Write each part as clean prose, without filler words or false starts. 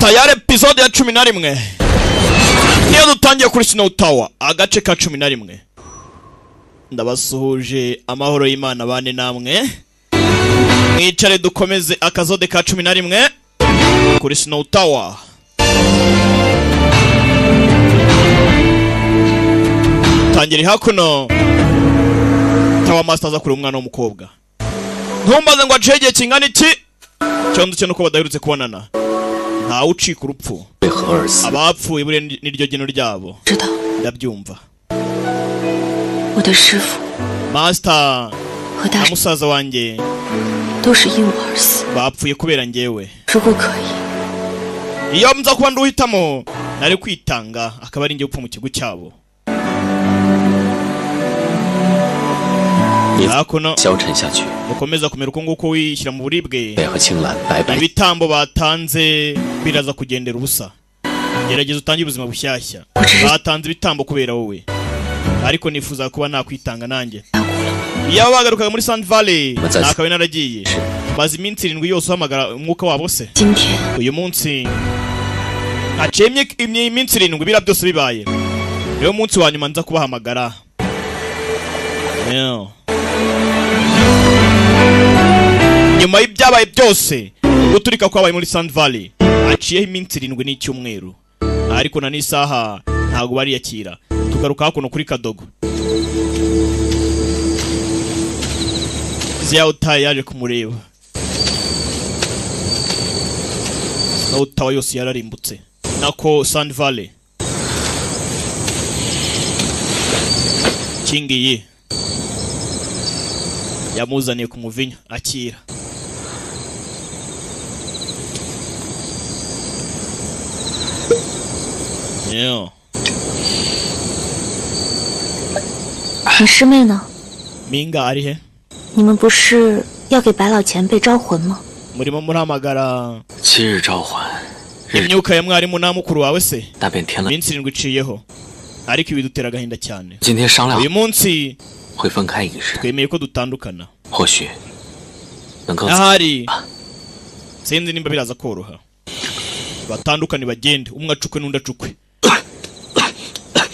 tayari episode ya 11 niyo dutangiye kuri Snow Tower agace ka 11. Ndabasuhuje amahoro y'Imana bane namwe, mwicare dukomeze akazode ka 11 kuri Snow Tower. Tangiri hakuno Tower Master aza kuri umwana w'umukobwa. Ntumbaze ngo acege kingana iki cyondo cyo nuko badaherutse kubonana. Nta ucika urupfu, abapfuye bure niryo gino ryabo. Ndabyumva. Master amusaza wanjye bapfuye kubera njyewe. Iyo mza kuba nduhitamo nari kwitanga akaba ari njye upfa mu kigo cyabo. Hakuno mukomeza kumera uko nguko wishyira mu buribwe. Ibitambo batanze biraza kugendera ubusa. Gerageza utangiye ubuzima bushyashya. Batanze ibitambo kubera wowe, ariko nifuza kuba nakwitanga nanjye. Iyo bagarukaga muri Sand Valley nakabe naragiye. Bazi iminsi 7 yose uhamagara umwuka wabo se. Uyu munsi acemye iminsi 7 bira byose bibaye. Niyo munsi wa nyuma nza kubahamagara. Nyuma y'ibyabaye byose guturika kwabaye muri Sand Valley aciyeho iminsi 7 n'icyumweru, ariko na n'isaha ntago bari yakira. Tugaruka hakuno kuri Kadogo. Ziyauta yaje kumureba. Utawa yose yararimbutse nako Sand Valley. Kingiye yamuzaniye kumuvinya akira. Yeah. 你师妹呢？ Minga ari he? 你们不是要给白老前辈招魂吗？ Murimo muramagara 7日召唤， imyuka ya mwarimu na mukuru wawe se 那便填了。 iminsi 7 iciyeho, ariko ibidutera agahinda cyane. 今天商量 uyu munsi 会分开一日， twemeye ko dutandukana. 或许能够 ahari sinzi nimba biraza koroha. Batandukane bagende, umwe acukwe n'undi acukwe.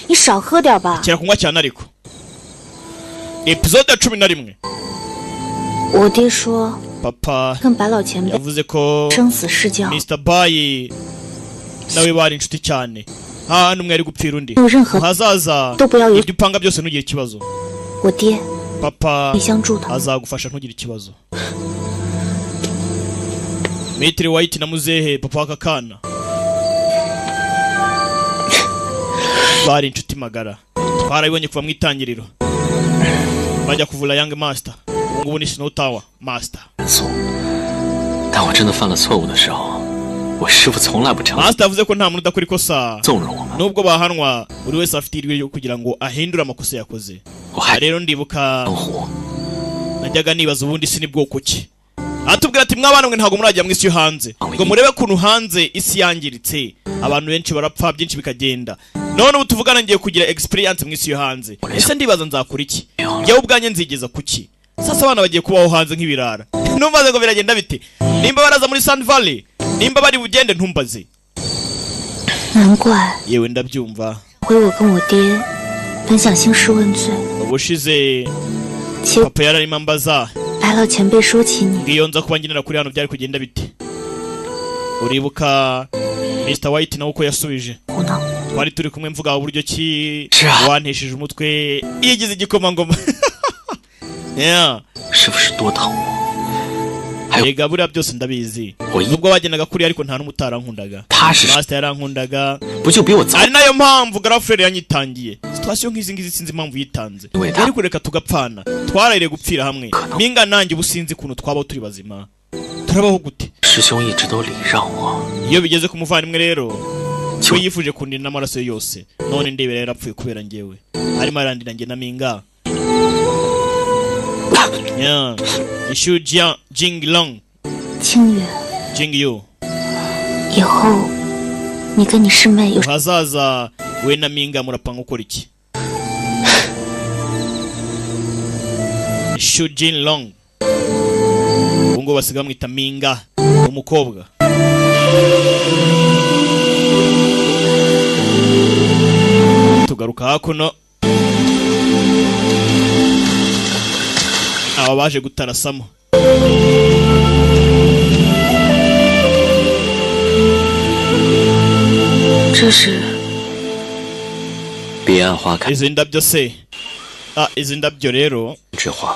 你少喝点吧。 Kira kunywa cyane ariko. Episode ya 11. 我爹说 Papa 跟白老前辈 yavuze ko 生死世交， Mr. Bayi nawe bari inshuti cyane. Numwe ari gupfira undi. 没有任何 Hazaza 都不要有 ibyo upanga byose ntugire ikibazo. 我爹 Papa 你相助他。 azagufasha ntugire ikibazo. Metri White na muzehe papa wakakana bari inshuti magara. Twarabibonye kuva mu itangiriro bajya kuvula Young Master. Ngubu ni Snow Tower Master. 但我真的犯了错误的时候，我师父从来不这样 Master yavuze ko nta muntu udakora ikosa 纵容我们。 nubwo bahanwa buri wese afite irwe ryo kugira ngo ahindure amakosa yakoze. 我还 Rero ndibuka 能活， najyaga nibaza ubundi si ni bwoko ki. Atubwira ati mwabana mwe ntago murajya mu isi yo hanze ngo murebe kuntu hanze isi yangiritse, abantu benshi barapfa byinshi bikagenda. None ubu tuvugana ngiye kugira experience mu isi yo hanze. Ese ndibaza nzakora iki? Njyewe ubwanye nzigeza kuki? Sasa abana bagiye kubaho hanze nk'ibirara. Numvaze ngo biragenda bite? Nimba baraza muri Sand Valley, nimba bari bugende ntumbaze. 难怪 Yewe ndabyumva. 回我跟我爹本想兴师问罪， Ubushize 其实 papa yararimo ambaza 白老前辈说起你， ngiyo nza kuba ngenera kuri hano byari kugenda bite. Uribuka Mr. White nawe uko yasubije. 胡闹。 Twari turi kumwe mvuga uburyo ki Sha. wantesheje umutwe yigize igikomangoma. Yeah. 师父是多疼我。还有 Ega buriya byose ndabizi. Oyi. Nubwo wagenaga kuri ariko nta n'umutarankundaga. 他是 Master yarankundaga. 不就比我早？ Ari nayo mpamvu girlfriend yanyitangiye. Situation nk'izi ngizi sinzi impamvu yitanze. Wait, Ariko reka tugapfana. Twararire gupfira hamwe. Minga nanjye ubusinzi kuntu twabaho turi bazima. Turabaho gute? 师兄一直都礼让我， Iyo bigeze ku muvandimwe rero, Cyo. we yifuje kundinda amaraso ye yose. None ndebera yarapfuye kubera njyewe. Arimo arandira njye na Minga. Yeah. Ishu Jinglong. 清月， Jingyu. 以后你跟你师妹有 Hazaza we na Minga murapanga ukora iki? Shujin Long. Ubwo basiga mwita Minga umukobwa. tugaruka hakuno. Aba baje gutarasamo. 这是 彼岸花开 izi ndabyo se. Izi ndabyo rero 之花，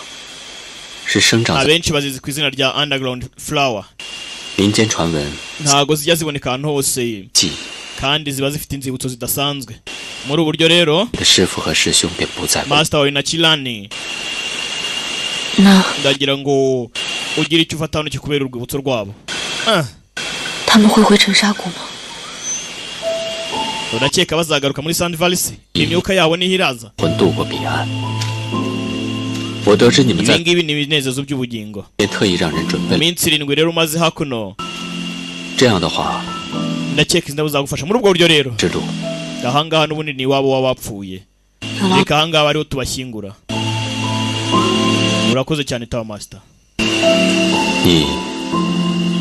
是生长在 abenshi bazizi ku izina rya underground flower. 民间传闻 ntago zijya ziboneka ahantu hose 记 kandi ziba zifite inzibutso zidasanzwe. Muri uburyo rero 的师傅和师兄便不再问。 master wawe na Kirani 那 ndagira ngo ugire icyo ufata hano kikubera urwibutso rwabo. 他们会回沉沙谷吗？ urakeka bazagaruka muri Sand Valley? Imyuka yabo niho iraza. 魂渡过彼岸。我得知你们在 ibi ngibi ni ibinezezo by'ubugingo. 便特意让人准备。 iminsi 7 rero umaze hakuno. 这样的话， ndakeka indabo zagufasha muri ubwo buryo rero. 制度 ahangaha n'ubundi ni wabo wabapfuye. 有了， reka ahangaha ariho tubashyingura. urakoze cyane Tower Master. 你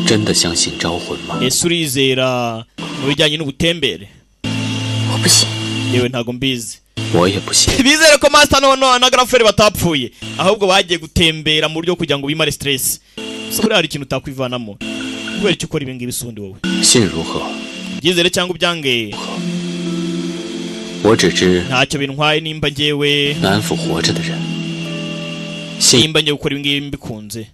真的相信招魂吗？ ese urizera mu bijyanye n'ubutembere? 我不信。 yewe ntago mbizi. 我也不信。 bizere ko Master na Grafere batapfuye, ahubwo bagiye gutembera mu buryo kugira ngo bimare stress. so buriya hari ikintu utakwivanamo. kubera icyo ukora ibi ngibi sundi wowe. 信如何？ byizere cyangwa ubyange 我只知 ntacyo bintwaye nimba njyewe 安抚活着的人。信 nimba njye gukora ibi ngibi mbikunze.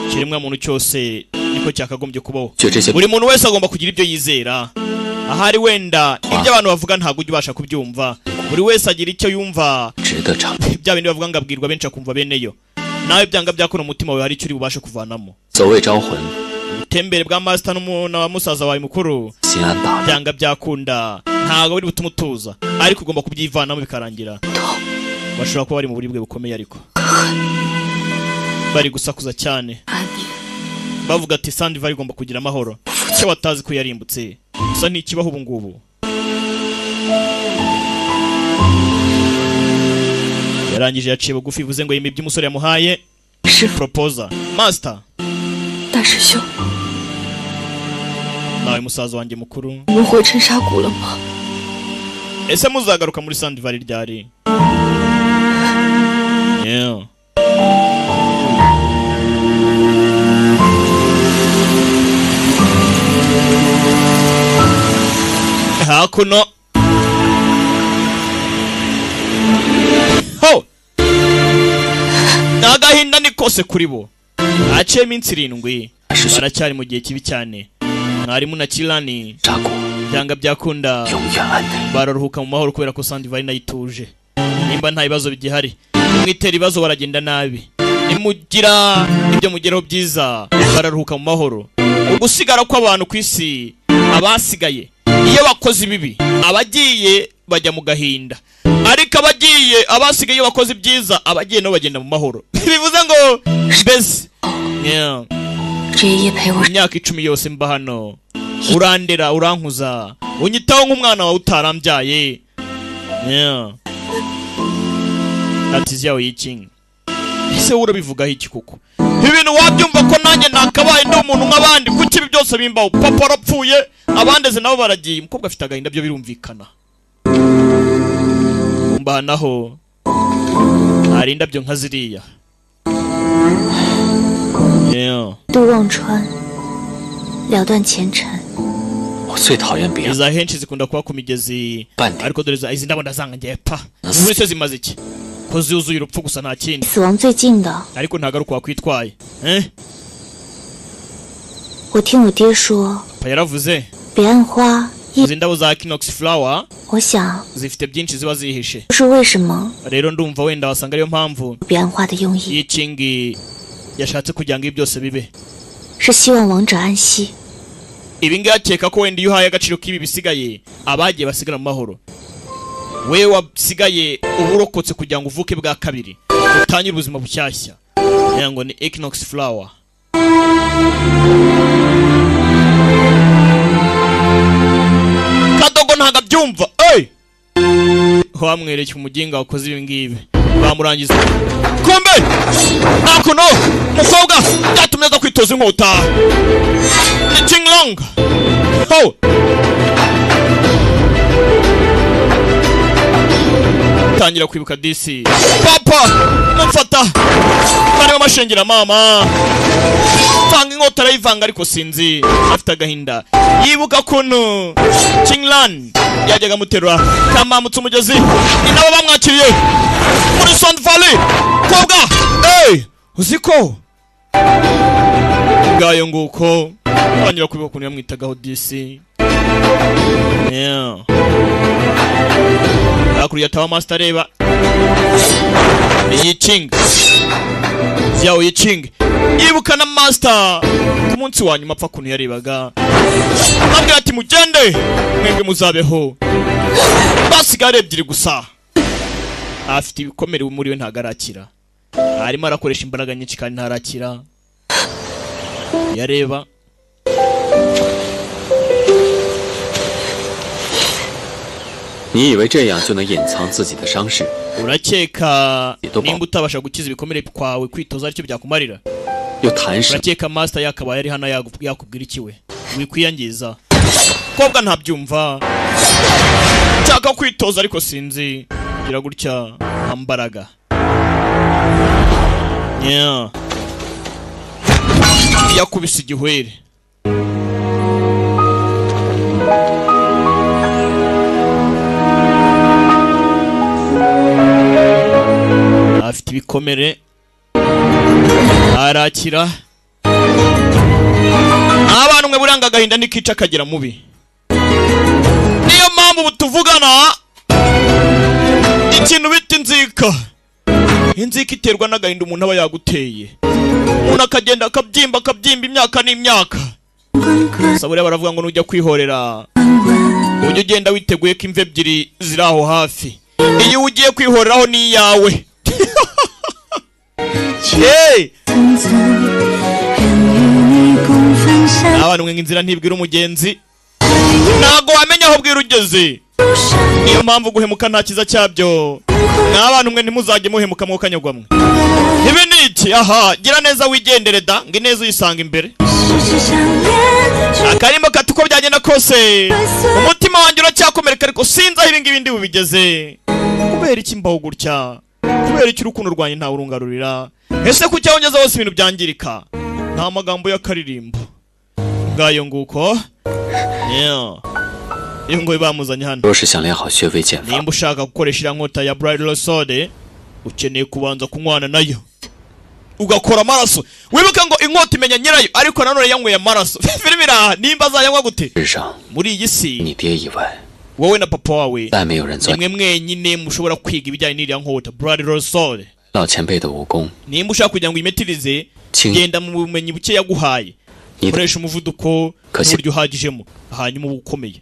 kiremwa muntu cyose niko cyakagombye kubaho. 就这些 buri muntu wese agomba kugira ibyo yizera. ahari wenda ibyo abantu bavuga ntabwo ujya ubasha kubyumva. buri wese agira icyo yumva. 值得长。 bya bindi bavuga ngo abwirwa benshi akumva beneyo. nawe byanga byakora umutima wawe hari icyo uri bubashe kuvanamo. 所谓招魂， ubutembere bwa Master na musaza wawe mukuru 心安大乱。 byanga byakunda ntabwo biri butuma utuza, ariko ugomba kubyivanamo bikarangira. bashobora kuba bari mu buribwe bukomeye, ariko bari gusakuza cyane 安宁， bavuga ati Sand Valley igomba kugira amahoro. icyo batazi ko yarimbutse gusa ntikibaho ubu ngubu. yarangije yaciye bugufi bivuze ngo yimye ibyo umusore yamuhaye. 师傅， proposer Master 大师兄， nawe musaza wanjye mukuru, 你们回沉沙谷了吗？ ese muzagaruka muri Sand Valley ryari? yeah. hakuno ho agahinda ni kose kuri bo. haciye iminsi 7 baracyari mu gihe kibi cyane. mwarimu na Kirani 扎古 byanga byakunda 永远安宁。 bararuhuka mu mahoro kubera ko Sand Valley nayituje. nimba nta bibazo bigihari, mwitera ibibazo baragenda nabi. nimugira ibyo mugeraho byiza bararuhuka mu mahoro. ugusigara kw'abantu ku isi, abasigaye iyo bakoze ibibi abagiye bajya mu gahinda, ariko abasigaye iyo bakoze ibyiza abagiye nabo bagenda mu mahoro. bivuze ngo mbese yeah. 这一夜陪我， imyaka 10 yose mba hano, urandera urankuza, unyitaho nk'umwana wawe utarambyaye. yeah. ati yawe yikinga. ese urabivugaho iki kuko? ibintu wabyumva ko nanjye nakabaye ndi umuntu nk'abandi? kuki ibi byose bimbaho? papa arapfuye, abandeze nabo baragiye, umukobwa afite agahinda, byo birumvikana. mba naho hari indabyo nka ziriya. yeah. 渡忘川，了断前尘。 我最讨厌别人 iza henshi zikunda kuba ku migezi, 半点 ariko dore izi ndabo ndazanga ngiye pa. muri se zimaze iki? ko zuzuye urupfu gusa nta kindi. 死亡最近的， ariko ntagaruka wakwitwaye. 我听我爹说， pa yaravuze 彼岸花一， izi ndabo za Equinox flower 我想 zifite byinshi ziba zihishe. 就是为什么 rero ndumva wenda wasanga ariyo mpamvu 彼岸花的用意 Yikingi yashatse kugira ngo ibi byose bibe. 是希望亡者安息。 ibi ngibi akeka ko wenda iyo uhaye agaciro k'ibi bisigaye abagiye basigara mu mahoro, we wasigaye uba urokotse kugira ngo uvuke bwa kabiri utangire ubuzima bushyashya. ngo ni Equinox flower. Kadogo ntago abyumva. wamwereka umuginga wakoze ibi ngibi bamurangiza. kumbe nakuno mukobwa byatumye aza kwitoza inkota. ni Jinglong. ho atangira kwibuka disi. Papa mumfata barimo amashengera mama vanga inkota arayivanga ariko sinzi afite agahinda yibuka kuntu Qinglan yajyaga muterura kamamutse umugezi ni nabo bamwakiriye muri Sun Valley kobwa uziko ngayo nguko banyura kwibuka kuntu yamwitagaho disi. Hakurya tawa master reba Yiching Xiao Yiching yibuka na master ku munsi wa nyuma apfa kuntu yarebaga nabwira ati mugende mwebwe muzabeho basigare ebyiri gusa. Afite ibikomere muri we ntagarakira arimo arakoresha imbaraga nyinshi kandi ntarakira yareba. 你以为这样就能隐藏自己的伤势？ Urakeka nimba utabasha gukiza ibikomere kwawe kwitoza aricyo byakumarira? 又谈什么？ Urakeka master yakaba yari hano yakubwira ikiwe? Wikwiyangiza. Kobwa ntabyumva. Nshaka kwitoza ariko sinzi. Gira gutya ambaraga. Yakubise igihwere. Afite ibikomere arakira. Abantu mwe buranga gahinda nikica kagira mubi. Niyo mpamvu butuvugana ikintu bita inzika. Inzika iterwa n'agahinda umuntu aba yaguteye. Umuntu akagenda akabyimba imyaka n'imyaka. Sabure baravuga ngo nujya kwihorera ujye ugenda witeguye ko imve ebyiri ziraho hafi. Iyo ugiye kwihoreraho ni yawe. Abantu mwe inzira ntibwira umugenzi ntago wamenya aho bwira ugeze. Niyo mpamvu guhemuka nta kiza cyabyo. N'abantu mwe ntimuzajye muhemuka mu kanyagwamwe. Ibi ni iki? Aha gira neza wigendere da ngo ineza uyisanga imbere. Akarimbo katuko byagenda kose umutima wanjye uracyakomereka ariko sinzi aho ibingi bindi bubigeze. Kubera iki mbaho gutya? Kubera iki urukundo rwanjye nta urungarurira? Ese ku cyongeza hose ibintu byangirika? Nta magambo y'akaririmbo ngayo nguko. Iyo ngo bamuzanye hano. Nimba ushaka gukoresha inkota ya Bridal Sword ukeneye kubanza kunywana nayo ugakora amaraso. Wibuka ngo inkota imenya nyirayo ariko nanone yanyweye amaraso. Filimi iraha nimba azayanywa gute? Muri iyi si wowe na papa wawe nimwe mwenyine mushobora kwiga ibijyanye n'iriya nkota Bridal Sword. Nimba ushaka kugira ngo imetirize genda mu bumenyi buke yaguhaye. Koresha umuvuduko n'uburyo uhagijemo hanyuma ubukomeye.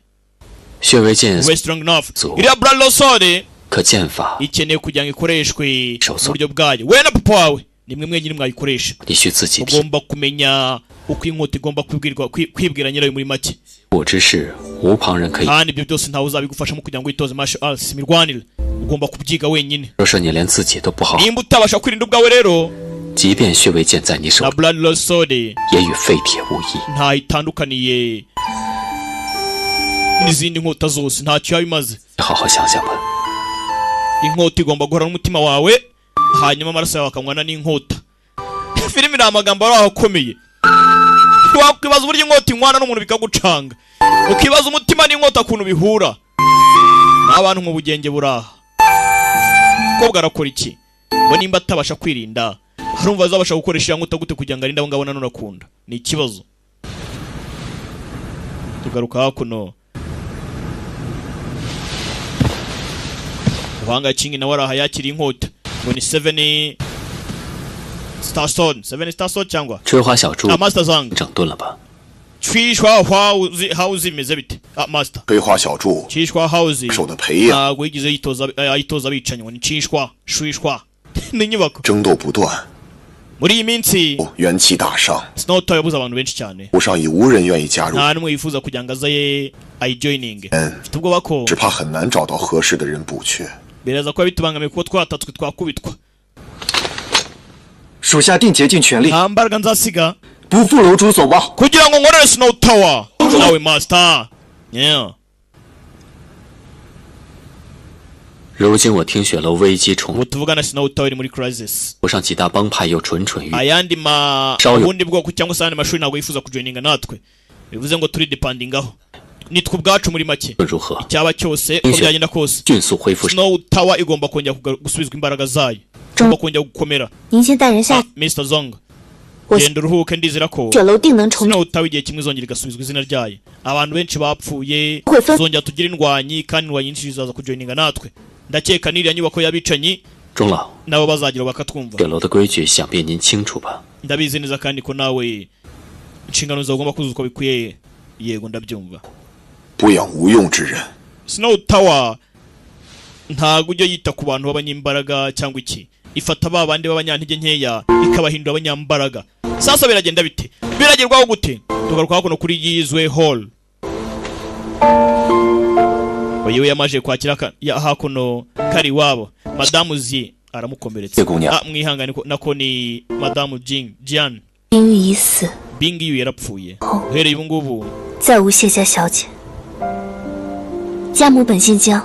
Strong enough. Iriya Bridal Sword ikeneye kugira ngo ikoreshwe mu buryo bwayo. We na papa wawe nimwe mwenyine mwayikoresha. Ugomba kumenya uko inkota igomba kwibwira nyirayo muri make. Kandi ibyo byose ntawe uzabigufashamo kugira ngo witoze martial arts imirwanire. Ugomba kubyiga wenyine. Nimba utabasha kwirinda ubwawe rero na Bridal Sword nta itandukaniye n'izindi nkota zose ntacyo yabimaze. Inkota igomba guhora n'umutima wawe hanyuma amaraso yawe akanywana n'inkota. Filimi ni amagambo ari akomeye. Wakwibaza uburyo inkota inywana n'umuntu bikagucanga. Ukibaza umutima n'inkota kuntu bihura. N'abantu mu bugenge buraha. Kobwa arakora iki? Ngo nimba atabasha kwirinda harumva azabasha gukoresha inkota gute kugira ngo arinde abo ngabo nanone akunda? Ni ikibazo. Tugaruka hakuno. Wanga Qing na waraha yakiri inkota. Ngo ni 7 Star Sword. 7 Star Sword cyangwa? Master Zhang. 整顿了吧？ Chishwa House imeze bite? Master. 飞花小柱 Chishwa House 手的培养， ntago yigize yitoza bicanye ngo ni Chishwa Shwishwa. Ni nyubako 争斗不断， muri iyi minsi 元气大伤， Snow yabuze abantu benshi cyane. 路上已无人愿意加入， nta n'umwe yifuza kugira ngo azaye ayijoining. Mfite ubwoba ko 只怕很难找到合适的人补缺。 biraza kuba bitubangamiye kuko twatatswe twakubitwa. 属下定竭尽全力， nta mbaraga nzasiga 不负楼主所望。 kugira ngo nkorere Snow Tower. Nawe Master. 如今我听雪楼危机重ubu tuvugana Snow Tower iri muri crisis 不上几大帮派又蠢蠢欲 ayandi ubundi bwoko cyangwa se ayandi mashuri ntabwo yifuza kujoininga natwe bivuze ngo turi dependingaho nitwe ubwacu muri make 如何 icyaba cyose uko byagenda kose 迅速恢复 Snow Tower igomba kongera gusubizwa imbaraga zayo igomba kongera gukomera 您先带人下 Mr. Zong 我 genda uruhuke ndizera ko 雪楼定能重 Snow Tower igihe kimwe izongera igasubizwa izina ryayo abantu benshi bapfuye 会分 zongera tugira indwanyi kandi indwanyi nyinshi zizaza kujoininga natwe ndakeka n'iriya nyubako y'abicanyi 钟老 nabo bazagira bakatwumva 雪楼的规矩想必您清楚吧 ndabizi neza kandi ko nawe inshingano zawe ugomba kuzuza uko bikwiye yego ndabyumva 不养无用之人。 Snow Tower ntago ujya yita ku bantu b'abanyembaraga cyangwa iki ifata ba bandi b'abanyantege nkeya ikabahindura abanyambaraga sasa biragenda bite biragerwaho gute tugaruka hakuno kuri yizwe hall yewe yamaje kwakira hakuno kari wabo madamu zi aramukomeretse mwihangane nako ni madamu Jian 冰玉已死， Bing Yu yarapfuye uhereye ubu ngubu 再无谢家小姐。家母本姓江，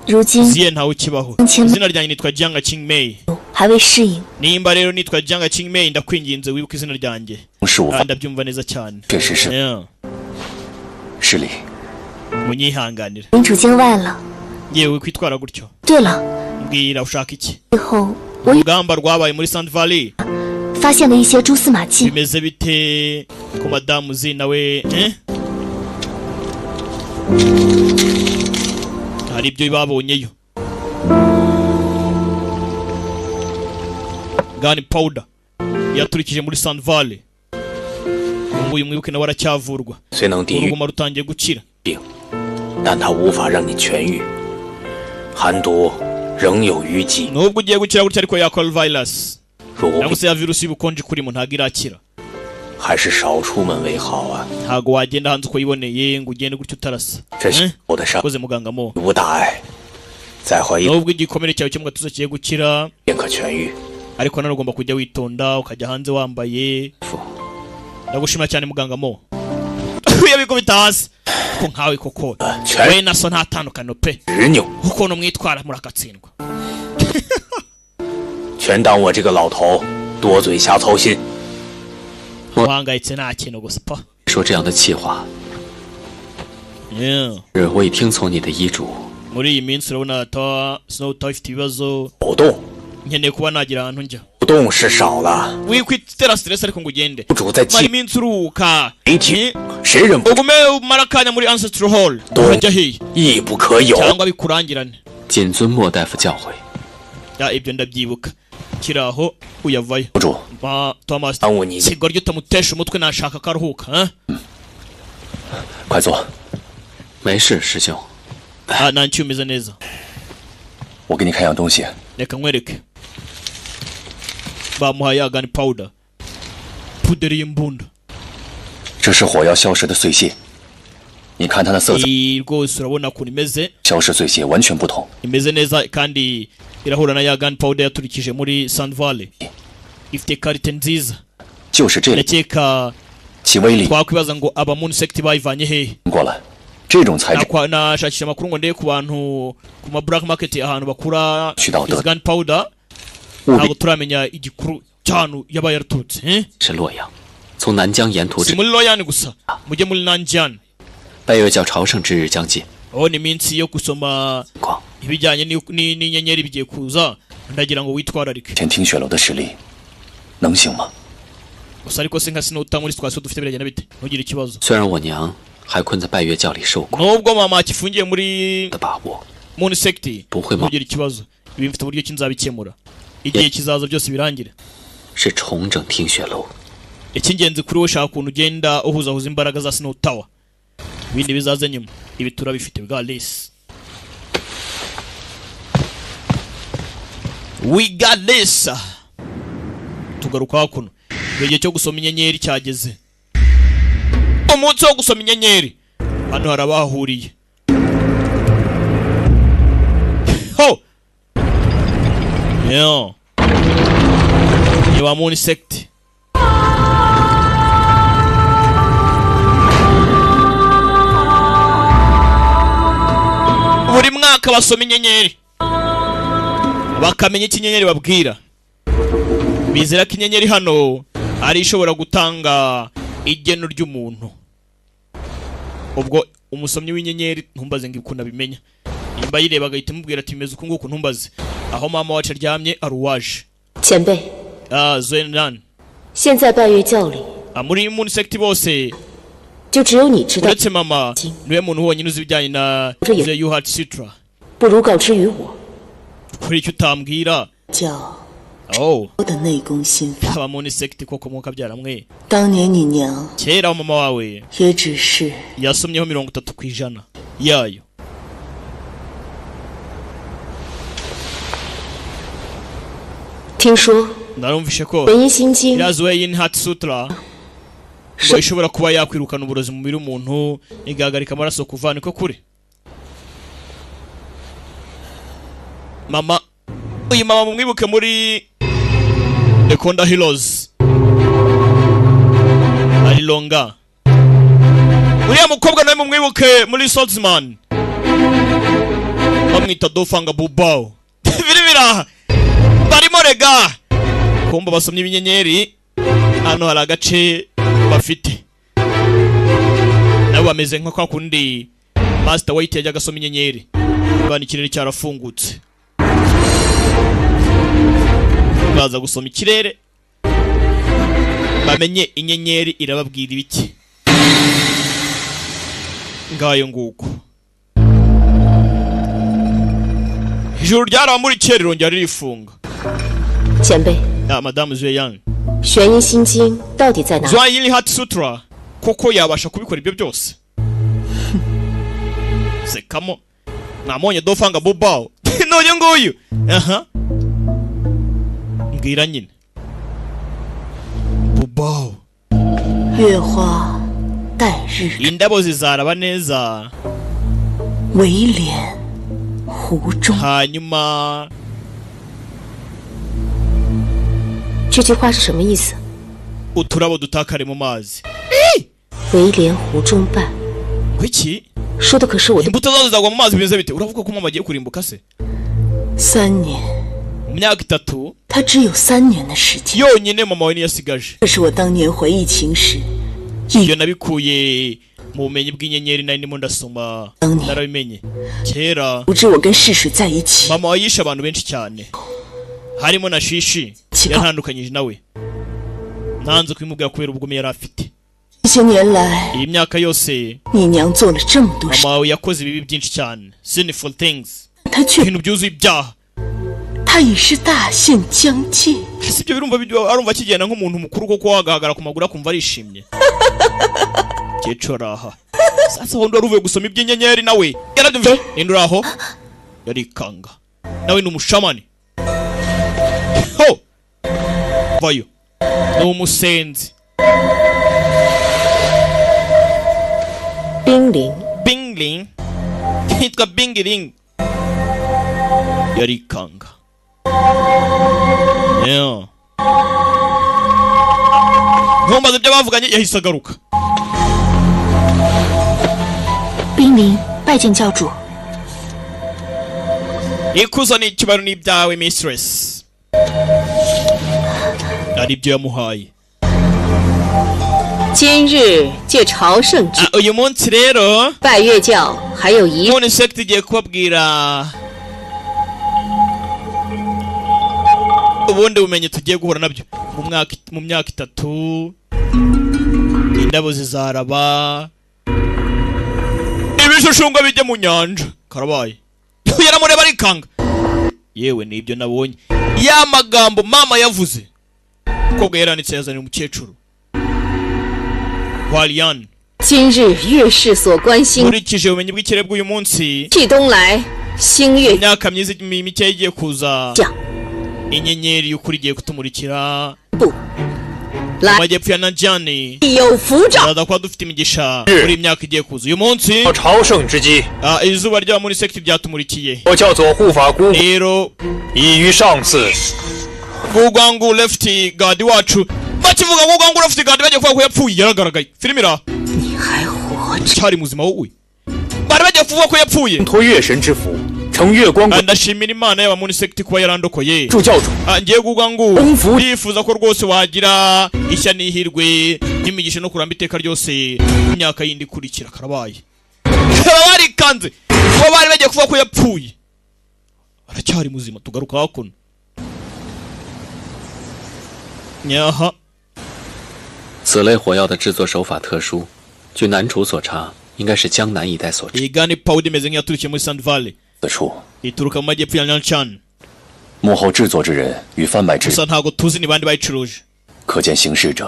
如今 Ziye ntawe ukibaho izina ryanjye nitwa Jiang Qingmei 还未适应。 nimba rero nitwa Jiang Qingmei ndakwinginze wibuke izina ryanjye 是我 ndabyumva neza cyane 确实是 Yeah. 失礼 munyihanganira 领主境外了。 yewe kwitwara gutyo 对了， mbwira ushaka iki 最后我 urugamba rwabaye muri Sand Valley 发现了一些蛛丝马迹， bimeze bite ku madamu zi nawe hari ibyo babonyeyo gunpowder yaturikije muri Sand Valley uyu mwibuke nawe aracyavurwa 虽能抵御 uruguma rutangiye gukira 病，但它无法让你痊愈，寒毒仍有余迹。 nubwo ugiye gukira gutya ariko yakora virus 如果 cyangwa se ya virusi y'ubukonje kurimo ntago irakira 还是少出门为好啊。 ntago wagenda hanze uko yiboneye ngo ugende gutyo utarasa 这是我的伤， koze muganga mo 无大碍，再花一 nubwo igikomere cyawe cyo mu gatuza kigiye gukira 便可痊愈。 ariko nanone ugomba kujya witonda ukajya hanze wambaye ndagushima cyane muganga mo yabikubita hasi ko nkawe koko we naso nta tandukano pe 执拗， ukuntu mwitwara murakatsindwa 全当我这个老头多嘴瞎操心。 uhangayitse nta kintu gusa pa 说这样的气话， 是我已听从你的医嘱， muri iyi minsi urabona Snow Tower ifite ibibazo 走动， nkeneye kuba nagira ahantu njya 不动是少了。 wikwitera stress ariko ngo ugende 主在 mara 气 iminsi uruhuka 没听，谁忍不 ugume umara akanya muri Ancestral Hall urajya hehe 亦不可有。 cyangwa bikurangirane 谨遵莫大夫教诲。 ibyo ndabyibuka kiraho uyavayo 主， Thomas 耽误你， sigwa ryo utamutesha umutwe nashaka karuhuka 快坐。没事，师兄。 nancy umeze neza 我给你看样东西。 reka nkwereke bamuhaye gunpowder puderi y'imbunda 这是火药消失的碎屑，你看它的色泽， rwose urabona ukuntu imeze 消失碎屑完全不同。 imeze neza kandi irahura na ya gunpowder yaturikije muri Sand Valley ifite karite nziza 就是这里， ndakeka 其威力 twakwibaza ngo aba moon sect bayivanye hehe 过来，这种材质 nashakisha amakuru ngo ndebe ku bantu ku ma black market ahantu bakura 渠道 izi 得 gunpowder 务 ntabwo 必 turamenya igikuru cy'ahantu yabaye yaraturutse 是洛阳，从南疆沿途 si 至 muri Loyan gusa mujye muri Nanjian 拜月教朝圣之日将近， aho ni iminsi yo gusoma 光 ibijyanye n'inyenyeri bigiye kuza ndagira ngo witwararike 前听雪楼的实力，能行吗？ gusa ariko se nka Sinota muri situation dufite biragenda bite ntugire ikibazo 虽然我娘还困在拜月教里受苦 nubwo mama akifungiye muri 的把握， moon sect 不会吗？ ntugire ikibazo ibi mfite uburyo ki nzabikemura igihe kizaza byose birangire 是重整听雪楼。 icy'ingenzi kuri we shaka ukuntu ugenda uhuzahuza imbaraga za Snow Tower ibindi bizaza nyuma ibi turabifite bwa lesi we got this tugaruka hakuno igihe cyo gusoma inyenyeri cyageze umunsi wo gusoma inyenyeri hano hari abahahuriye ho yo ni wa moon sect buri mwaka basoma inyenyeri bakamenya ikinyenyeri babwira. Bizera ko inyenyeri hano ari ishobora gutanga igeno ry'umuntu. Ubwo umusomyi w'inyenyeri ntumbaze ngo ikunda bimenya. Imba yireba agahita imubwira ati bimeze uko nguko ntumbaze. Aho mama wacu aryamye aruwaje. 前辈， Zuenan. 现在拜月教里 Muri Moon Sect bose 就只有你知道， uretse mama niwe muntu wonyine uzi ibijyanye na The Yuhat Sutra. 不如告知于我， Kuri icyo utambwira. 叫 Oh. 的内功心法。 Aba Moon Sect koko mukabyara mwe. 当年你娘 Kera mama wawe 也只是 yasomyeho 30% yayo. 听说 Narumvishe ko 文音心经 irazuwe y'Inhat Sutra ngo ishobora kuba yakwirukana uburozi mu mubiri w'umuntu igahagarika amaraso kuva niko kure. Mama uyu mama mumwibuke muri The Konda Heroes ari longa. Uriya mukobwa nawe mumwibuke muri Swordsman bamwita Dofanga Bubao. Biribira barimo rega kumba basomye ibinyenyeri hano hari agace bafite nabo bameze nka kwa kundi Master White yajyaga asoma inyenyeri bana ikirere cyarafungutse baza gusoma ikirere bamenye inyenyeri irababwira ibiki ngayo nguko ijuru ryaramurikiye rirongera ririfunga. 前辈， Madame Zueyan 玄阴心经到底在哪？ Yuhat Sutra koko yabasha kubikora ibyo byose. Sekamo namonye Dofanga Bubao noye nguyu. Aha mbwira nyine Bubao 月花带日 indabo zizaraba neza 围帘湖中。 hanyuma 这句话是什么意思？ uturabo dutakare mu mazi. 围帘湖中伴， Kuki 说的可是我的。 imbuto zazo zagwa mu mazi bimeze bite? Uravuga ko mama agiye kurimbuka se? 3年， Mu myaka 3 他只有3年的时间。 yonyine mama we niyasigaje. 这是我当年回忆情时， Iyo nabikuye mu bumenyi bw'inyenyeri nari ndimo ndasoma narabimenye. Kera 不知我跟逝水在一起。 mama wayishe abantu benshi cyane harimo na Shishi yantandukanyije nawe. Nanze kwimubwira kubera ubugome yari afite. 这些年来， Iyi myaka yose 你娘做了这么多事， mama wawe yakoze ibibi byinshi cyane. Sinful things. 她却 Ibintu byuzuye ibyaha. 她已是大限将近。 Si ibyo birumva arumva kigenda nk'umuntu mukuru koko wagahagara ku maguru akumva arishimye. Kecora. Sasa hondo aruvuye gusoma iby'inyenyeri nawe. Yarabyumvise. Indura aho. Yarikanga. Nawe ni umushamani. Ho. Vayo. Ni umusenzi. 冰凌， Bingling. Hitwa Bingling. Yarikanga. Yeah. Ntumbaze ibyo bavuganye yahise agaruka. 冰凌拜见教主。 Ikuzo ni icyubahiro n'ibyawe mistress. Ari ibyo yamuhaye. 今日借朝圣之 Uyu munsi rero 拜月教还有一 Moon Sect igiye kubabwira ubundi bumenyi tugiye guhura nabyo mu myaka 3. Indabo zizaraba ibishushunga bijye mu nyanja karabaye. Yaramureba arikanga. Yewe nibyo nabonye. Ya magambo mama yavuze ko bweranitse yazanye umukecuru. Walian 今日月事所关心 nkurikije ubumenyi bw'ikirere bw'uyu munsi 替东来星月 imyaka myiza mike igiye kuza 讲 inyenyeri y'ukuri igiye kutumurikira 不 来 amajyepfo ya Najani 有符照 turaza kuba dufite imigisha muri imyaka igiye kuza uyu munsi 朝圣之机， izuba rya muri Sect ryatumurikiye 我叫做护法姑， rero 已于上次 Gugwangu left guard wacu bakivuga Gugwangu left guard bagiye kuvuga ko yapfuye yaragaragaye filmira 你还活着？ cyari muzima wowe bari bagiye kuvuga ko yapfuye 托月神之福，承月光国 ndashimira imana y'aba muri sekti kuba yarandokoye 助教主 ngiye kuvuga ngo Umvu. ndifuza ko rwose wagira ishya n'ihirwe n'imigisha no kuramba iteka ryose imyaka yindi ikurikira karabaye baba barikanze kuba bari bagiye kuvuga ko yapfuye aracyari muzima tugaruka hakuno nyaha 此类火药的制作手法特殊，据南楚所查，应该是江南一带所制。 iyi gani powder imeze nk'iyaturikiye muri Sand Valley 此处 ituruka mu majyepfo ya Nanshan 幕后制作之人与贩卖之 gusa ntabwo tuzi ni bande bayicuruje 可见行事者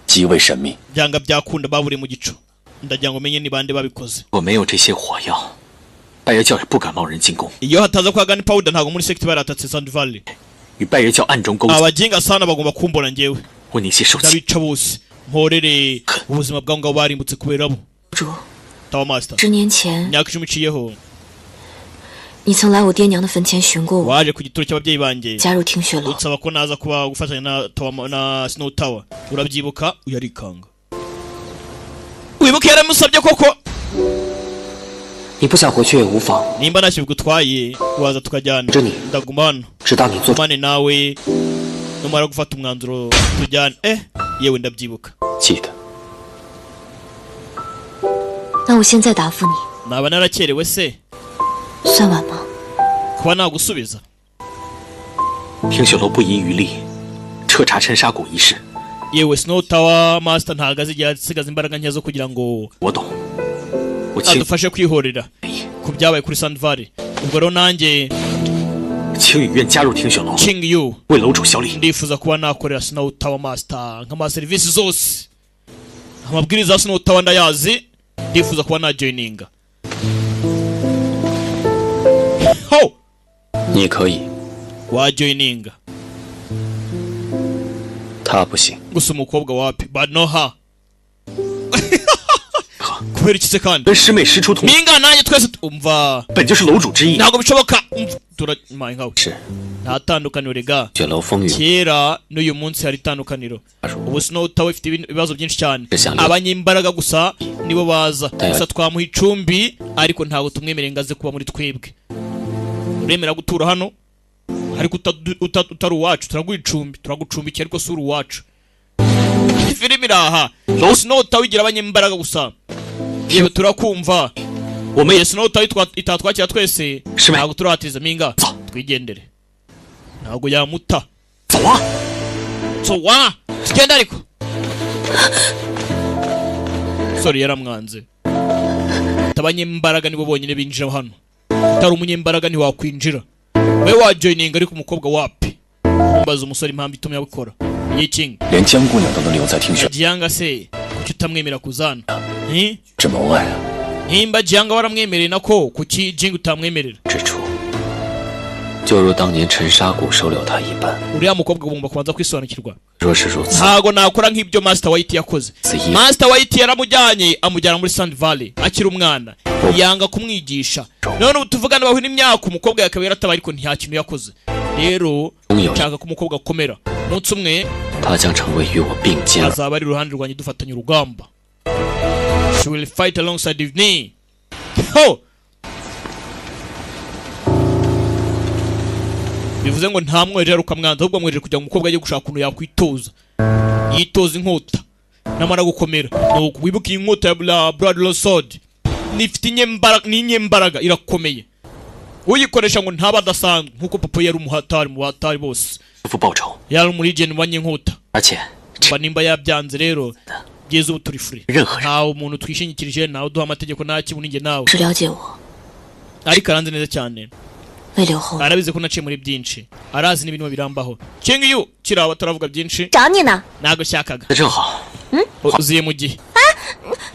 极为神秘。 byanga byakunda baburi mu gico ndagira ngo menye ni bande babikoze 如果没有这些火药，拜月教也不敢贸然进攻， iyo hataza kwa gani powder ntabwo muri sekti baratatse Sand Valley 与拜月教暗中勾结， abajinga sana bagomba kumbona njyewe 为那些受气。 ndabica bose mporere ubuzima bwabo ngabo barimbutse kubera bo 主， tawa master 10年前 imyaka 10 iciyeho 你曾来我爹娘的坟前寻过我， waje ku gituro cy'ababyeyi banjye 加入听雪楼。 unsaba ko naza kuba gufatanya na Tower na Snow Tower urabyibuka uyarikanga wibuke yaramusabye koko 你不想回去也无妨， nimba ntacyo bigutwaye waza tukajyana Jenny. ndaguma hano 直到你做 mane nawe numara gufata umwanzuro tujyane yewe ndabyibuka 记得。 那我现在答复你， naba narakerewe se 算晚吗？ kuba nagusubiza 听雪楼不遗余力彻查陈沙谷一事， yewe Snow Tower Master ntago azigera asigaza imbaraga nke zo kugira ngo 我懂。我亲 adufashe kwihorera ku byabaye kuri Sand Valley ubwo rero nanjye 请与愿加入听雪楼， King Yu 为楼主效力。 ndifuza kuba nakorera Snow Tower Master nk'amaserivisi zose amabwiriza ya Snow Tower ndayazi ndifuza kuba najoininga ho 你可以， wajoininga 他不行。 gusa umukobwa wapi but no her kubera iki se kandi 跟师妹师出同， minga nanjye twese umva 本就是楼主之意。 ntabwo bishoboka turamaye nkawe 是 nta tandukaniro rega 雪楼风云， kera n'uyu munsi hari itandukaniro ubu Snow Tower ifite ibibazo byinshi cyane abanyembaraga gusa nibo baza gusa twamuha icumbi ariko ntabwo tumwemereye ngo aze kuba muri twebwe uremera gutura hano ariko utari uwacu turaguha icumbi turagucumbikiye ariko si uri uwacu filime iraha Snow Tower igira abanyembaraga gusa yewe turakumva 我们也 Snow Tower itatwakira twese 师妹 ntabwo turahatiza minga twigendere ntabwo yamuta 走啊！ sowa tugenda ariko sorry yaramwanze abanyembaraga nibo bonyine binjira hano utari umunyembaraga ntiwakwinjira we wajoininga ariko umukobwa wapi mbaza umusore impamvu itumye abikora yikinga 连江姑娘都能留在听雪， Jianga se kuki utamwemera kuzana 这门外啊， nimba Jianga waramwemereye nako kuki Jing utamwemerera 之处，就如当年陈沙谷收留他一般。 uriya mukobwa ugomba kubanza kwisobanukirwa 若是如此， ntago nakora nk'ibyo Master White yakoze 此一 Master White yaramujyanye amujyana muri Sand Valley akiri umwana yanga kumwigisha none ubu tuvugana bahura imyaka umukobwa yakaba yaratabaye ariko nta kintu yakoze rero nshaka ko umukobwa akomera umunsi umwe 他将成为与我并肩而 azaba ari iruhande rwanjye dufatanya urugamba she will fight alongside with me ho bivuze ngo nta mwerera ukamwanza ahubwo mwerera kugira ngo umukobwa ajye gushaka ukuntu yakwitoza yitoza inkota namara gukomera nuko wibuka iyi nkota ya blood sword nifite inyembaraga irakomeye uyikoresha ngo ntaba adasanzwe nkuko papa yari umuhatari mu batari bose 夫报仇， yari umurigeni wanye inkota 而且 mba nimba yabyanze rero byiza ubu turi free 任何人 ntawe umuntu twishingikirije ntawe uduha amategeko nta kibu ninjye nawe 是了解我， ariko aranze neza cyane 为留后路。 arabizi ko naciye muri byinshi arazi n'ibintu birambaho King Yu kiraba turavuga byinshi 找你呢。 ntago shakaga 那正好， uziye mu gihe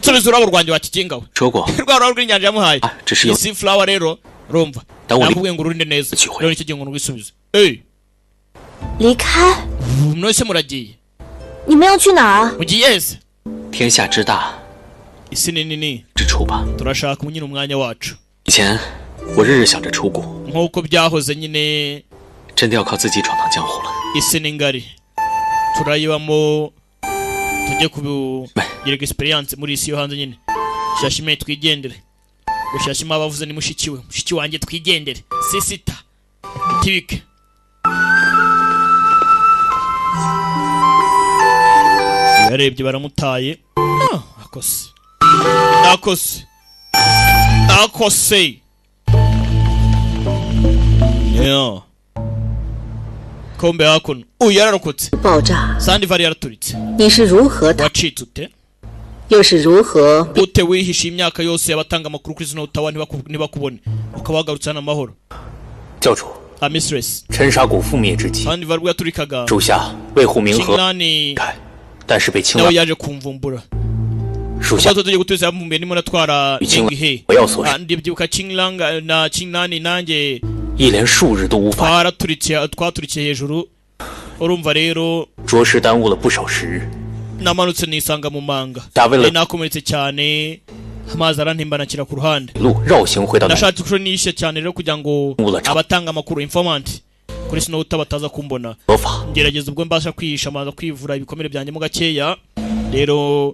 nsubiza urabo rwanjye wakigingawe 说过 rwa rurabo rw'inyanja yamuhaye 啊，只是有 isi flower rero urumva Ndabona- nakubwiye ngo urinde neza Ikiwe. rero nicyo gihe ngo nubisubize离开， mwese muragiye 你们要去哪儿啊？ mugiye hese 天下之大 isi ni nini 之处吧。 turashaka nyine umwanya wacu 以前我日日想着出国， nk'uko byahoze nyine 真的要靠自己闯荡江湖了。 isi ni ngari turayibamo tujye kugira experience muri isi yo hanze nyine shashime twigendere Bushyashima bavuze ni mushiki wanjye twigendere sisita tibike yarebye baramutaye akose yeah kombe hakuno yararokotse 爆炸， Sandivari yaraturitse 你是如何的， wacitse ute 又是如何 ute wihishe imyaka yose abatanga amakuru kuri zino utawa ntibakubone ukabagarutsa n'amahoro 教主， mistress 陈沙谷覆灭之际， Sandivari yaturikaga 属下为护明河 Chinlani 开，但是被青 nawe 兰 yaje kumvumbura 属下 tugiye guteza yamumbiye nimo natwara Chinlani Nengihe 我要所示， ndibyibuka Chinlanga na Chinlani nanjye 一连数日都无法， twaturikiye hejuru urumva rero 着实耽误了不少时日。 namanutse nisanga mu manga Dabele- nakomeretse cyane amazi arantimbanakira ku ruhande 路绕行回到南， nashatse ko nishe cyane rero kugira ngo Ula cha- abatanga amakuru informant kuri Snowta bataza kumbona 合法 ngerageza ubwo mbasha kwihisha amaza kwivura ibikomere byanjye mu gakeya rero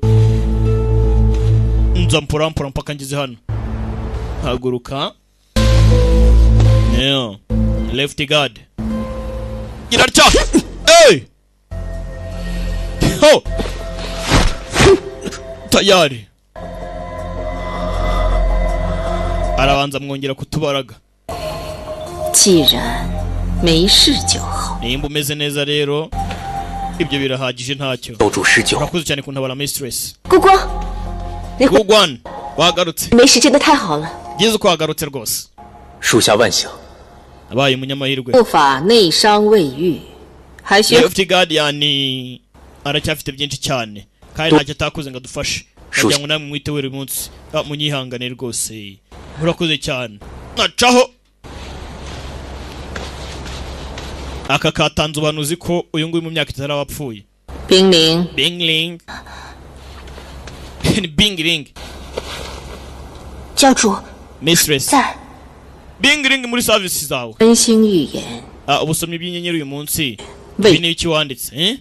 nza mpora mpaka ngeze hano haguruka yeah. left guard irarya hey ho tayari arabanza mwongera kutubaraga 既然没事就好。 nimba umeze neza rero ibyo birahagije ntacyo 斗主施救， urakoze cyane kuntabara mistress 姑姑，你回 Gugwan wagarutse 没事真的太好了。 byiza ko wagarutse rwose 属下万幸。 abaye umunyamahirwe 护法内伤未愈，还需 left guardian aracyafite byinshi cyane kandi ntacyo atakoze ngo adufashe kugira ngo namwe mwite buri munsi munyihangane rwose murakoze cyane nacaho aka katanze ubanuzi ko uyu nguyu mu myaka itari wapfuye 冰凌 Bingling Bingling 教主 mistress 在， Bingling muri service zawe 真心预言， ubusomyi bw'inyenyeri uyu munsi Wait. ibi ni iki wanditse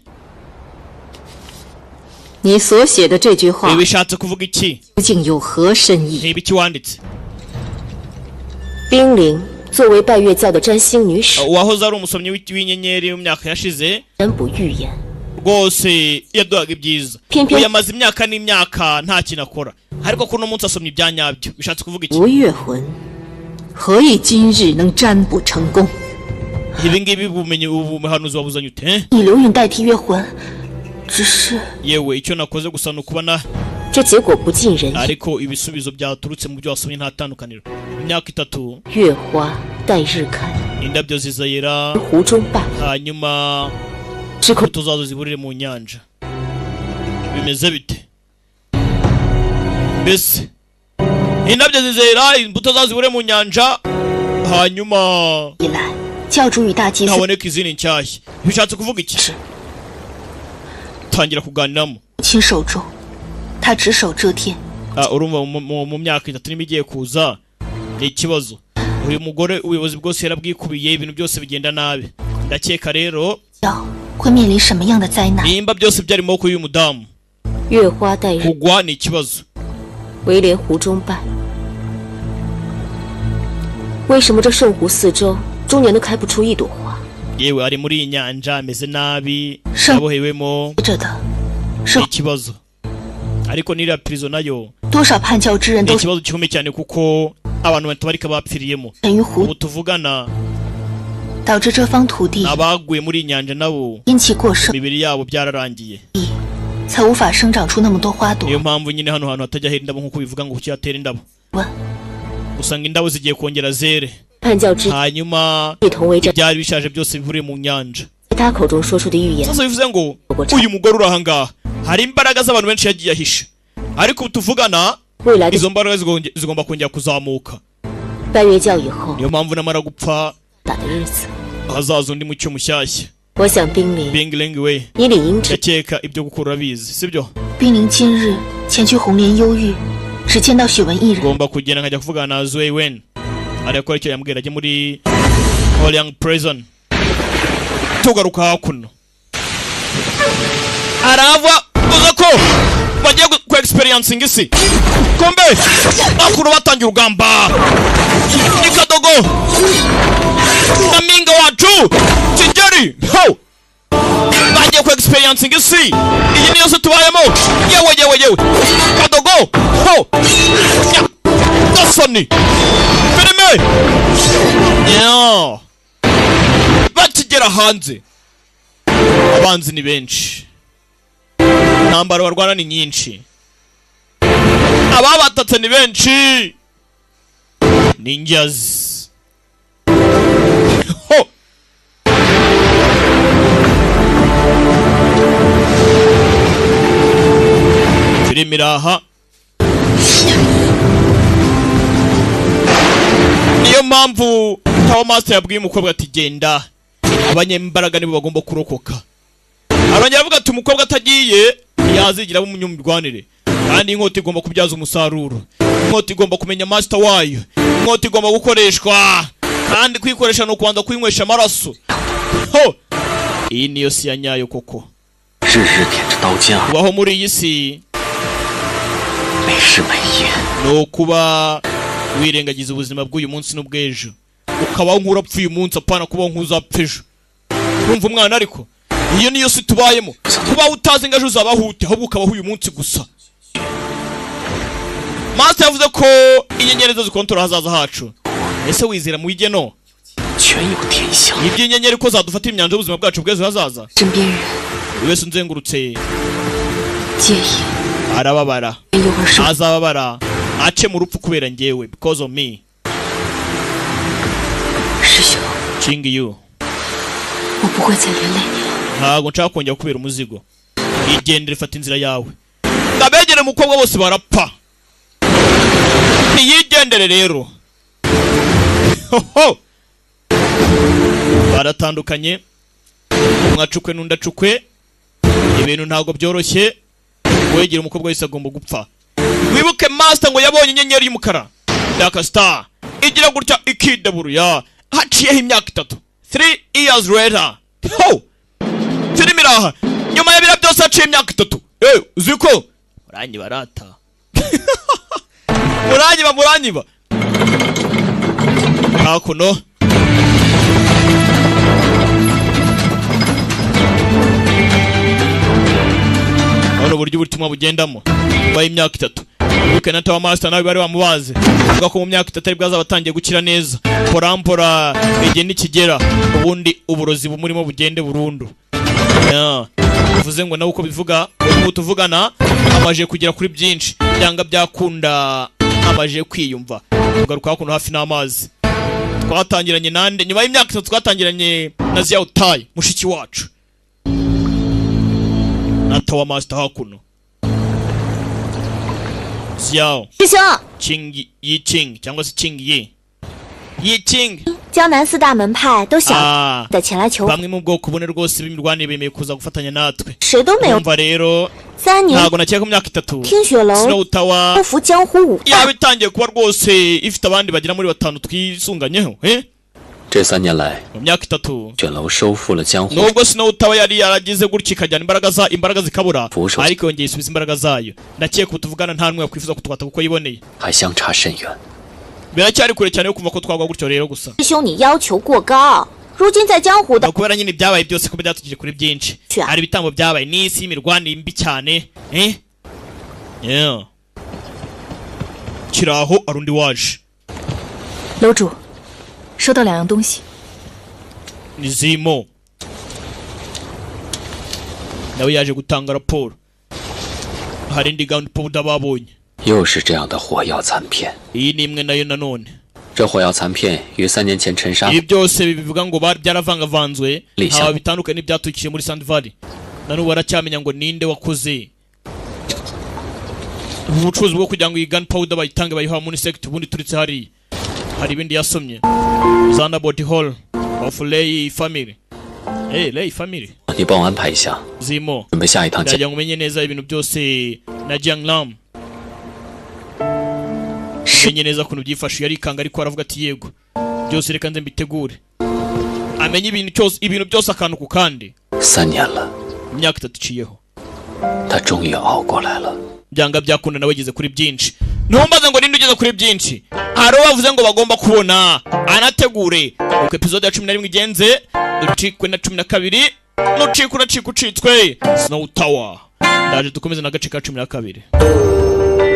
你所写的这句话 ibi bishatse kuvuga iki 究竟有何深意？ ni ibiki wanditse 冰灵作为拜月教的占星女使， uwahoze ari umusomyi w'inyenyeri mu myaka yashize 人补预言， rwose yaduhaga ibyiza Pimpin. uyu yamaze imyaka n'imyaka nta kintu akora ariko kuno munsi asomye ibya nyabyo bishatse kuvuga iki 吴月魂，何以今日能占卜成功？ ibi ngibi bumenyi ubu buhanuzi wabuzanye ute 以流云代替月魂，只是 yewe icyo nakoze gusa ni ukubona 这结果不尽人意。 ariko ibisubizo byaturutse mu byo wasomye nta tandukaniro imyaka itatu 月花待日开， indabyo zizayera 湖中败， hanyuma 只可 imbuto zazo ziburire mu nyanja bimeze bite mbese indabyo zizera imbuto zazo ziburire mu nyanja hanyuma 以来，教主与大祭司 haboneka izindi nshyashya bishatse kuvuga iki 是 tangira kuganiramo 亲手中，他只手遮天， urumva mu myaka itatu niba igiye kuza ni ikibazo uyu mugore ubuyobozi bwose yarabwikubiye ibintu byose bigenda nabi ndakeka rero 要会面临什么样的灾难？ nimba byose byari mu maboko y'uyu mudamu 月花待日， kugwa ni ikibazo 唯连湖中败。为什么这圣湖四周终年都开不出一朵花？ yewe ari muri iyi nyanja ameze nabi Sha- yabohewemo 着的 ni 是 ikibazo ariko n'iriya prison nayo 多少叛教之人 ni 都 ikibazo gikomeye cyane kuko abantu batabarika bapfiriyemo 沉于湖 ubu，tuvugana 导致这方土地 abaguye muri iyi nyanja nabo 因其过剩， imibiri yabo byararangiye 才无法生长出那么多花朵。 niyo mpamvu nyine hano hantu hatajya hera indabo nk'uko bivuga ngo kuki hatera indabo 问 usanga indabo zigiye kongera zere 叛教之 hanyuma 一同为战， ibyari bishaje byose bihuriye mu nyanja 在他口中说出的预言， sasa bivuze ngo uyu mugore uri ahangaha hari imbaraga z'abantu benshi yagiye ahisha ariko ubu tuvugana 未来的 izo mbaraga zigomba kongera kuzamuka 拜月教以后 niyo mpamvu namara gupfa 打的日子。 hazaza undi mucyo mushyashya 我想冰灵， Bingling we 你理应知， ndakeka ibyo gukura urabizi sibyo 冰灵今日前去红莲幽域，只见到许文一人， ngomba kugenda nkajya kuvugana na Zui Wen ariko icyo yambwira ajye muri Olyang prison tugaruka hakuno arava uza ko bagiye ku experience experience ngisi kombe akuru batangira urugamba ni Kadogo na Minga wacu Kigeri ho bagiye ku experience ngisi iyi niyo se tubayemo yewe Kadogo ho Dasoni filime yeah bakigera hanze abanzi ni benshi ntambaro barwana ni nyinshi ababatatse ni benshi ninjas ho firimiraha niyo mpamvu Tower Master yabwiye umukobwa ati genda abanyembaraga nibo bagomba kurokoka arongera avuga ati umukobwa atagiye yazigira abo umunyamurwanire kandi inkota igomba kubyaza umusaruro inkota igomba kumenya master wayo inkota igomba gukoreshwa kandi kwikoresha no kubanza kwinywesha amaraso ho iyi niyo si ya nyayo koko kubaho muri iyi si no kuba wirengagiza ubuzima bw'uyu munsi n'ubw'ejo ukabaho nk'urapfuye umunsi apana kubaho nk'uzapfa ejo urumva umwana ariko iyo niyo si tubayemo kuba utazi ngo ejo uzabahute ahubwo ukabaho uyu munsi gusa Master yavuze ko inyenyeri zo zikontorora hazaza hacu ese wizera mu igeno iby'inyenyeri ko zadufatira imyanzuro y'ubuzima bwacu bw'ejo hazaza buri wese unzengurutse arababara azababara ace mu rupfu kubera njyewe because of me Ching Yu ntabwo nshaka kongera kubera umuzigo igendere fata inzira yawe ndabegere umukobwa bose barapfa niyigendere rero ho baratandukanye umwacukwe n'undacukwe ibintu ntabwo byoroshye wegera umukobwa wese agomba gupfa wibuke Master ngo yabonye inyenyeri y'umukara Dark Star igira gutya ikideburuya haciyeho imyaka 3 years later ho firimiraha nyuma y'ibira byose haciye imyaka 3 uziko muranyi barata muranyiba hakuno hano buryo ubutumwa bugendamo baye imyaka 3 wibuke na Tower Master nawe bari bamubaze avuga ko mu myaka 3 ari bwaza batangiye gukira neza porampora igihe nikigera ubundi uburozi bumurimo bugende burundu bivuze ngo nawe uko bivuga uko tuvugana amaje kugera kuri byinshi byanga byakunda amaje kwiyumva ugaruka hakuno hafi n'amazi twatangiranye nande nyuma y'imyaka 3 twatangiranye na Xiao Tai mushiki wacu na Tower Master hakuno Xiao Qing Yi Qing cyangwa se Qing Yi Qing 江南四大门派都想的前来求， bamwe mu bwoko bune rwose b'imirwanire bemeye kuza gufatanya natwe 谁都没有。 umva rero 3年 ntago nakeka ku myaka 3 听雪楼 Snow Tower 不服江湖武道， yaba itangiye kuba rwose ifite abandi bagera muri 5 twisunganyeho 这3年来， mu myaka 3 卷楼收复了江湖， nubwo Snow Tower yari yaragize gutya ikajyana imbaraga zikabura Fusho. ariko yongeye isubiza imbaraga zayo ndakeka utuvugana nta numwe yakwifuza kutwata kuko yiboneye 还相差甚远。 biracyari kure cyane yo kumva ko twagwa gutyo rero gusa 师兄你要求过高，如今在江湖的 kubera nyine byabaye byose ko byatugije kuri byinshi Sure. hari ibitambo byabaye n'isi y'imirwanire mbi cyane kiraho arundi waje 楼主，收到2样东西， ni Zimo nawe yaje gutanga raporo hari indi gun powder babonye 又是这样的火药残片。 iyi ni imwe nayo nanone 这火药残片与3年前沉沙 ibi byose bivuga ngo byaravangavanzwe Lisa. ntawe bitandukanye n'ibyatukiye muri Sand Valley na n'ubu baracyamenya ngo ninde wakoze ubucuruzi bwo kugira ngo iyi gun powder bayitange bayiha muri sector ubundi turitse hari ibindi yasomye Zanabot Hall of Lei Family Lei Family 你帮我安排一下， Zimo 准备下一趟见。 ndagira ngo umenye neza ibintu byose na Jianglam menye neza ukuntu byifashe yarikanga ariko aravuga ati yego byose reka nze mbitegure amenye ibintu byose akantu ku kandi 3年了， imyaka 3 iciyeho 他终于熬过来了。 byanga byakunda nawe yageze kuri byinshi. Ntumbaze ngo ninde ugeze kuri byinshi. Hari bavuze ngo bagomba kubona anategure uko episode ya 11 igenze ducikwe na 12 nucikura ucitswe Snow Tower. Ndaje dukomeze na gace ka 12.